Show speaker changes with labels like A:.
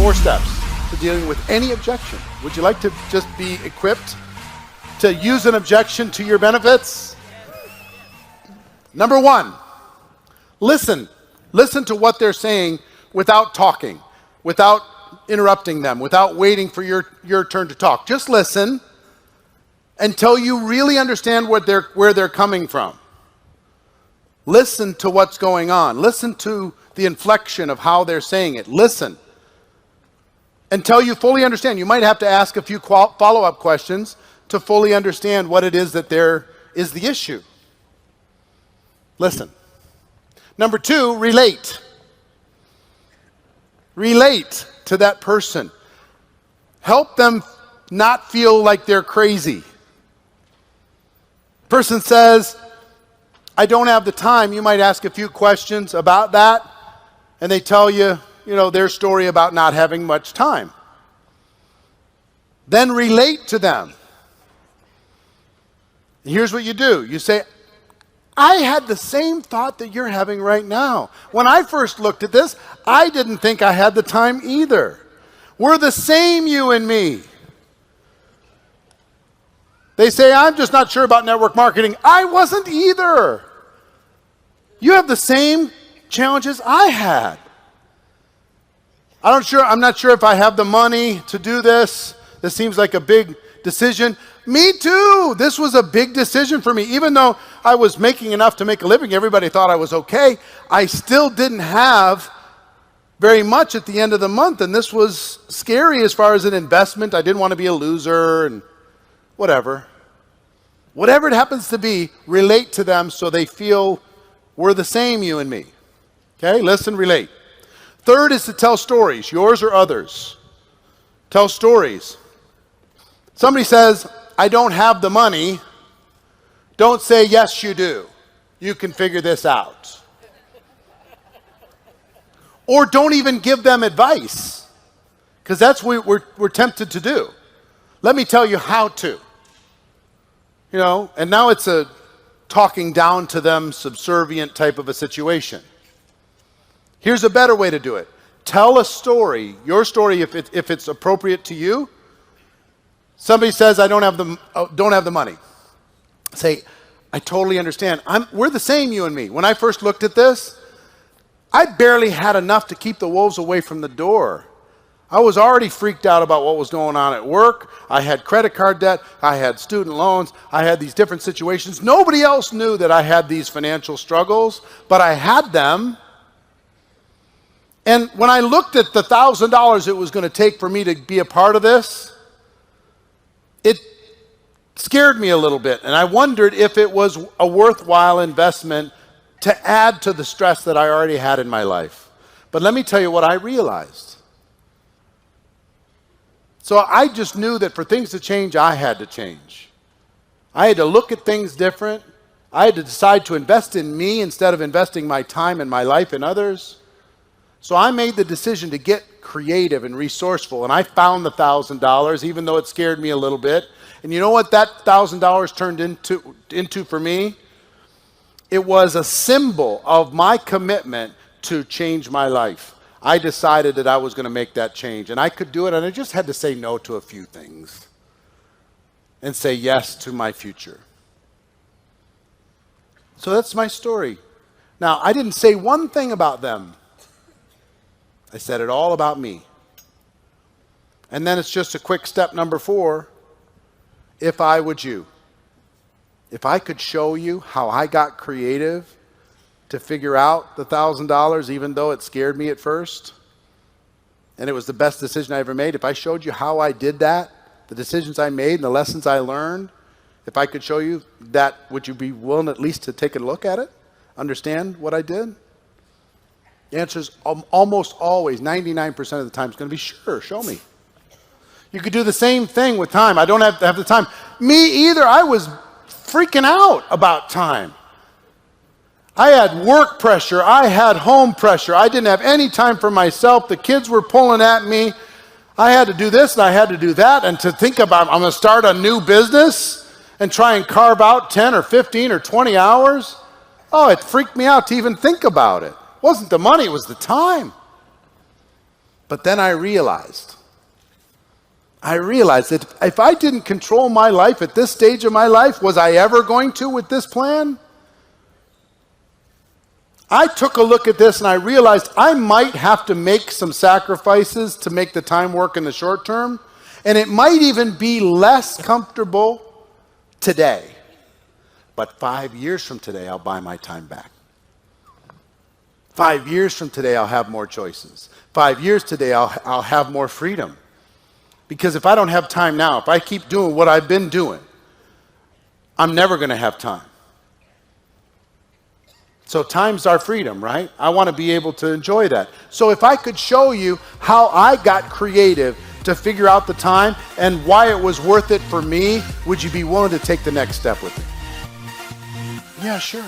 A: 4 steps to dealing with any objection. Would you like to just be equipped to use an objection to your benefits? Number 1, listen. Listen to what they're saying without talking, without interrupting them, without waiting for your turn to talk. Just listen until you really understand where they're coming from. Listen to what's going on. Listen to the inflection of how they're saying it. Listen until you fully understand. You might have to ask a few follow-up questions to fully understand what it is that there is the issue. Listen. Number 2, relate. Relate to that person. Help them not feel like they're crazy. Person says, I don't have the time. You might ask a few questions about that, and they tell you, their story about not having much time. Then relate to them. Here's what you do. You say, I had the same thought that you're having right now. When I first looked at this, I didn't think I had the time either. We're the same, you and me. They say, I'm just not sure about network marketing. I wasn't either. You have the same challenges I had. I'm not sure if I have the money to do this. This seems like a big decision. Me too. This was a big decision for me. Even though I was making enough to make a living, everybody thought I was okay. I still didn't have very much at the end of the month, and this was scary as far as an investment. I didn't want to be a loser and whatever. Whatever it happens to be, relate to them so they feel we're the same, you and me. Okay, listen, relate. 3rd is to tell stories, yours or others. Tell stories. Somebody says, I don't have the money. Don't say, yes, you do. You can figure this out. Or don't even give them advice, because that's what we're tempted to do. Let me tell you how to. And now it's a talking down to them, subservient type of a situation. Here's a better way to do it. Tell a story, your story if it's appropriate to you. Somebody says, I don't have the money. Say, I totally understand. We're the same, you and me. When I first looked at this, I barely had enough to keep the wolves away from the door. I was already freaked out about what was going on at work. I had credit card debt. I had student loans. I had these different situations. Nobody else knew that I had these financial struggles, but I had them. And when I looked at the $1,000 it was going to take for me to be a part of this, it scared me a little bit, and I wondered if it was a worthwhile investment to add to the stress that I already had in my life. But let me tell you what I realized. So I just knew that for things to change, I had to change. I had to look at things different. I had to decide to invest in me instead of investing my time and my life in others. So I made the decision to get creative and resourceful, and I found the $1,000, even though it scared me a little bit. And you know what that $1,000 turned into for me? It was a symbol of my commitment to change my life. I decided that I was going to make that change, and I could do it, and I just had to say no to a few things and say yes to my future. So that's my story. Now, I didn't say one thing about them. I said it all about me. And then it's just a quick step number 4. If I would you. If I could show you how I got creative to figure out the $1,000, even though it scared me at first, and it was the best decision I ever made, if I showed you how I did that, the decisions I made and the lessons I learned, if I could show you that, would you be willing at least to take a look at it? Understand what I did? The answer is almost always, 99% of the time, it's going to be sure, show me. You could do the same thing with time. I don't have to have the time. Me either. I was freaking out about time. I had work pressure. I had home pressure. I didn't have any time for myself. The kids were pulling at me. I had to do this and I had to do that. And to think about, I'm going to start a new business and try and carve out 10 or 15 or 20 hours. Oh, it freaked me out to even think about it. It wasn't the money, it was the time. But then I realized that if I didn't control my life at this stage of my life, was I ever going to with this plan? I took a look at this and I realized I might have to make some sacrifices to make the time work in the short term, and it might even be less comfortable today. But 5 years from today, I'll buy my time back. 5 years from today, I'll have more choices. 5 years today, I'll have more freedom. Because if I don't have time now, if I keep doing what I've been doing, I'm never going to have time. So time's our freedom, right? I want to be able to enjoy that. So if I could show you how I got creative to figure out the time and why it was worth it for me, would you be willing to take the next step with me? Yeah, sure.